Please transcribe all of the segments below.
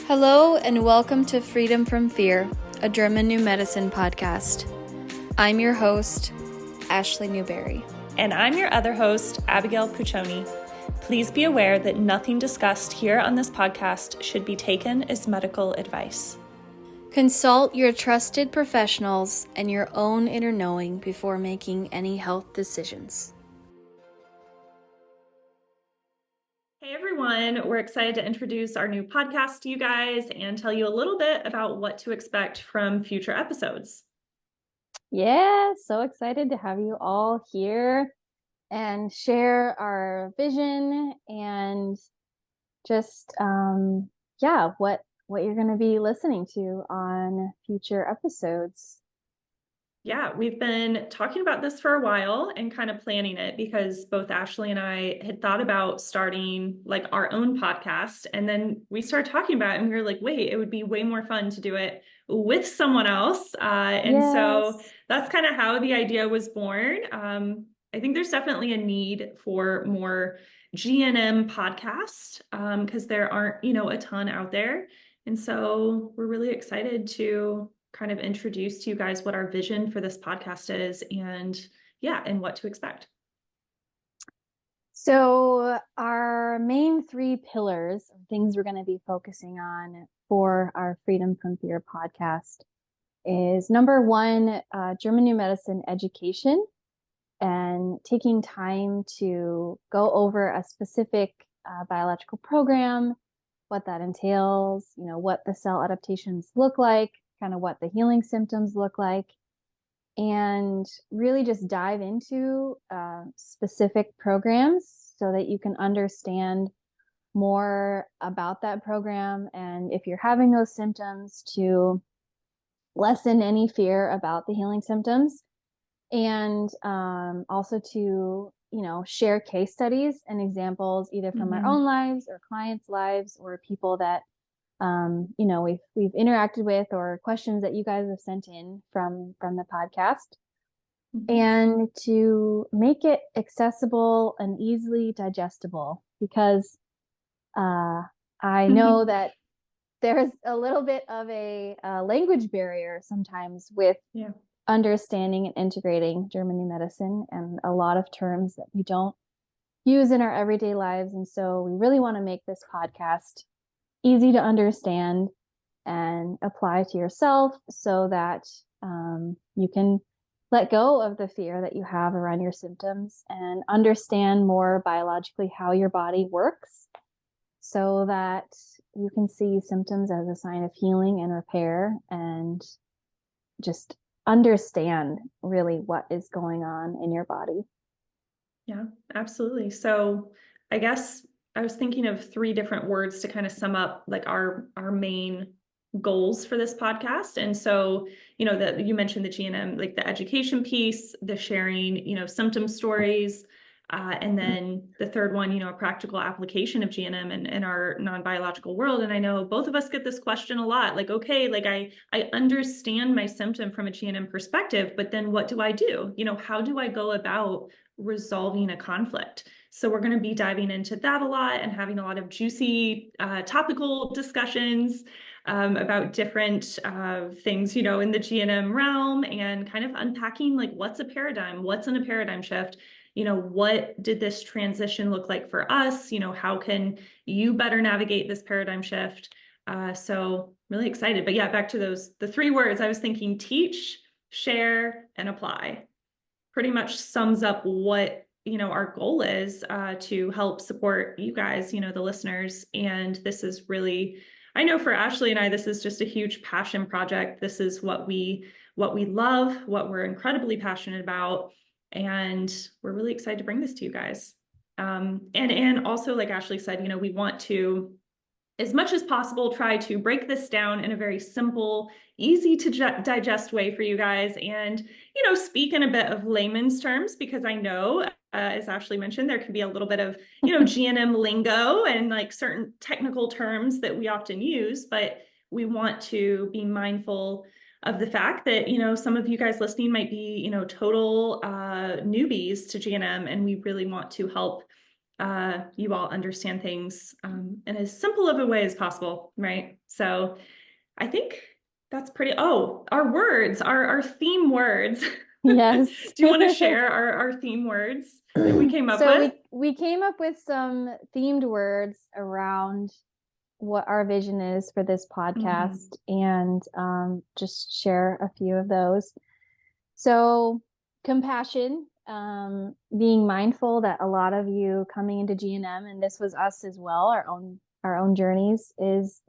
Hello and welcome to Freedom from Fear, a German New Medicine podcast. I'm your host, Ashlee Newberry. And I'm your other host, Abigail Puccioni. Please be aware that nothing discussed here on this podcast should be taken as medical advice. Consult your trusted professionals and your own inner knowing before making any health decisions. Hey everyone, we're excited to introduce our new podcast to you guys and tell you a little bit about what to expect from future episodes. Yeah, so excited to have you all here and share our vision and just what you're going to be listening to on future episodes. Yeah, we've been talking about this for a while and kind of planning it because both Ashlee and I had thought about starting like our own podcast. And then we started talking about it and we were like, wait, it would be way more fun to do it with someone else. So that's kind of how the idea was born. I think there's definitely a need for more GNM podcasts because there aren't, a ton out there. And so we're really excited to kind of introduce to you guys what our vision for this podcast is and what to expect. So our main three pillars of things we're going to be focusing on for our Freedom from Fear podcast is number one, German New Medicine education and taking time to go over a specific biological program, what that entails, what the cell adaptations look like, kind of what the healing symptoms look like, and really just dive into specific programs so that you can understand more about that program. And if you're having those symptoms, to lessen any fear about the healing symptoms, and also to share case studies and examples either from our own lives or clients' lives or people that we've interacted with or questions that you guys have sent in from the podcast, and to make it accessible and easily digestible, because I know that there's a little bit of a language barrier sometimes with understanding and integrating German New Medicine, and a lot of terms that we don't use in our everyday lives. And so we really want to make this podcast easy to understand and apply to yourself so that you can let go of the fear that you have around your symptoms and understand more biologically how your body works, so that you can see symptoms as a sign of healing and repair and just understand really what is going on in your body. Yeah, absolutely. So I guess I was thinking of three different words to kind of sum up like our main goals for this podcast. And so, that you mentioned the GNM, like the education piece, the sharing, symptom stories, and then the third one, a practical application of GNM in our non-biological world. And I know both of us get this question a lot, like, okay, like I understand my symptom from a GNM perspective, but then what do I do? How do I go about resolving a conflict? So we're going to be diving into that a lot and having a lot of juicy topical discussions about different things, in the GNM realm, and kind of unpacking like what's a paradigm, what's in a paradigm shift, what did this transition look like for us? How can you better navigate this paradigm shift? So really excited. But yeah, back to the three words I was thinking: teach, share, and apply. Pretty much sums up what our goal is to help support you guys, the listeners. And this is really, I know for Ashlee and I, this is just a huge passion project. This is what we love, what we're incredibly passionate about, and we're really excited to bring this to you guys. And also, like Ashlee said, we want to, as much as possible, try to break this down in a very simple, easy to digest way for you guys, and speak in a bit of layman's terms, because I know, as Ashlee mentioned, there can be a little bit of GNM lingo and like certain technical terms that we often use, but we want to be mindful of the fact that some of you guys listening might be total newbies to GNM, and we really want to help you all understand things in as simple of a way as possible, right? So I think that's our words, our theme words. Yes. Do you want to share our theme words that we came up with? We came up with some themed words around what our vision is for this podcast, and just share a few of those. So compassion, being mindful that a lot of you coming into G&M, and this was us as well, our own journeys, is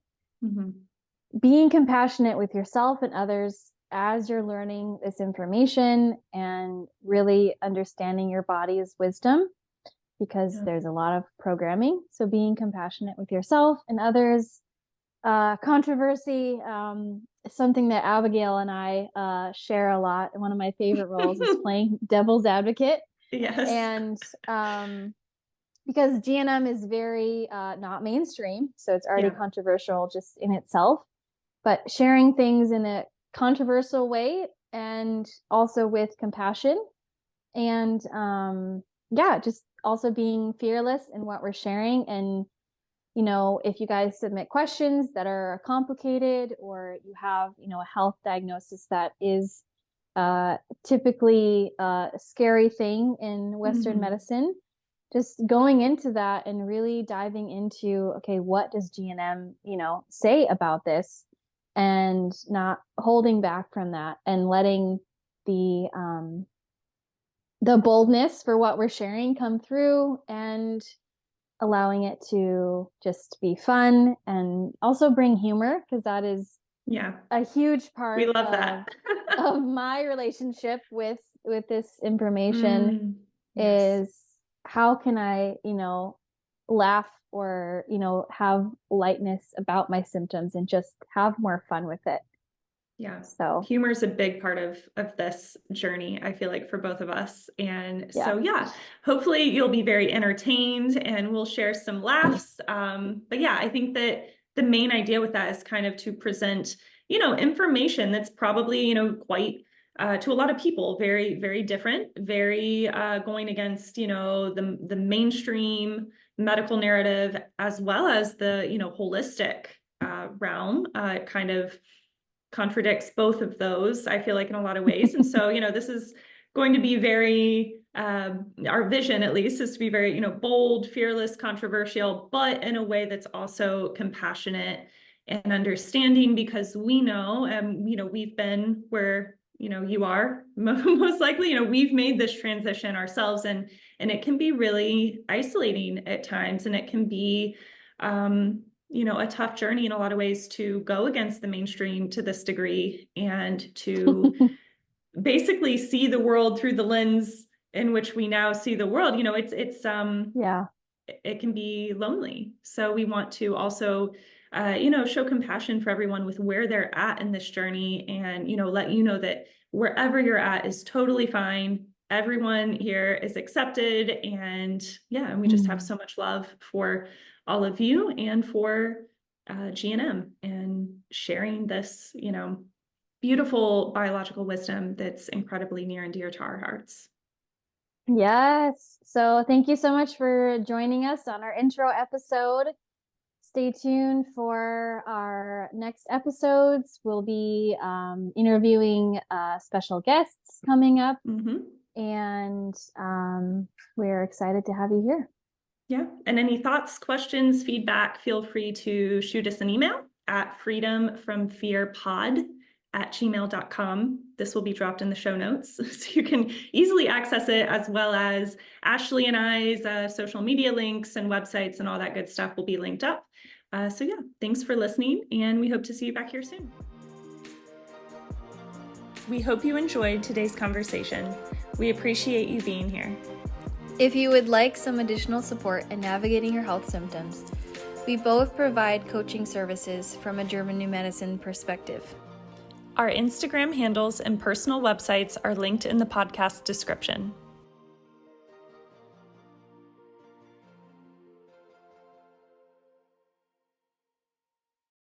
being compassionate with yourself and others as you're learning this information, and really understanding your body's wisdom, because there's a lot of programming. So being compassionate with yourself and others. Controversy, something that Abigail and I share a lot. One of my favorite roles is playing devil's advocate. Yes. And because G&M is very not mainstream, so it's already controversial just in itself, but sharing things in a controversial way and also with compassion, and just also being fearless in what we're sharing. And if you guys submit questions that are complicated, or you have a health diagnosis that is typically a scary thing in Western medicine, just going into that and really diving into, okay, what does G&M say about this, and not holding back from that, and letting the boldness for what we're sharing come through, and allowing it to just be fun, and also bring humor, because that is a huge part we love that of my relationship with this information. Is how can I laugh, or have lightness about my symptoms, and just have more fun with it. So humor is a big part of this journey, I feel like, for both of us. And so hopefully you'll be very entertained, and we'll share some laughs. But I think that the main idea with that is kind of to present, information that's probably, quite to a lot of people, very, very different, very going against, the mainstream medical narrative, as well as the, holistic realm. Kind of contradicts both of those, I feel like, in a lot of ways. And so, this is going to be very, our vision at least is to be very, bold, fearless, controversial, but in a way that's also compassionate and understanding, because we know, we've been where, you are most likely, we've made this transition ourselves, and it can be really isolating at times, and it can be, a tough journey in a lot of ways to go against the mainstream to this degree, and to basically see the world through the lens in which we now see the world. It can be lonely. So we want to also, show compassion for everyone with where they're at in this journey, and, let you know that wherever you're at is totally fine. Everyone here is accepted, and we just have so much love for all of you, and for G&M, and sharing this, beautiful biological wisdom that's incredibly near and dear to our hearts. Yes. So thank you so much for joining us on our intro episode. Stay tuned for our next episodes. We'll be interviewing special guests coming up, and we're excited to have you here. Yeah. And any thoughts, questions, feedback, feel free to shoot us an email at freedomfromfearpod@gmail.com. This will be dropped in the show notes, so you can easily access it, as well as Ashlee and I's social media links and websites and all that good stuff will be linked up. Thanks for listening, and we hope to see you back here soon. We hope you enjoyed today's conversation. We appreciate you being here. If you would like some additional support in navigating your health symptoms, we both provide coaching services from a German New Medicine perspective. Our Instagram handles and personal websites are linked in the podcast description.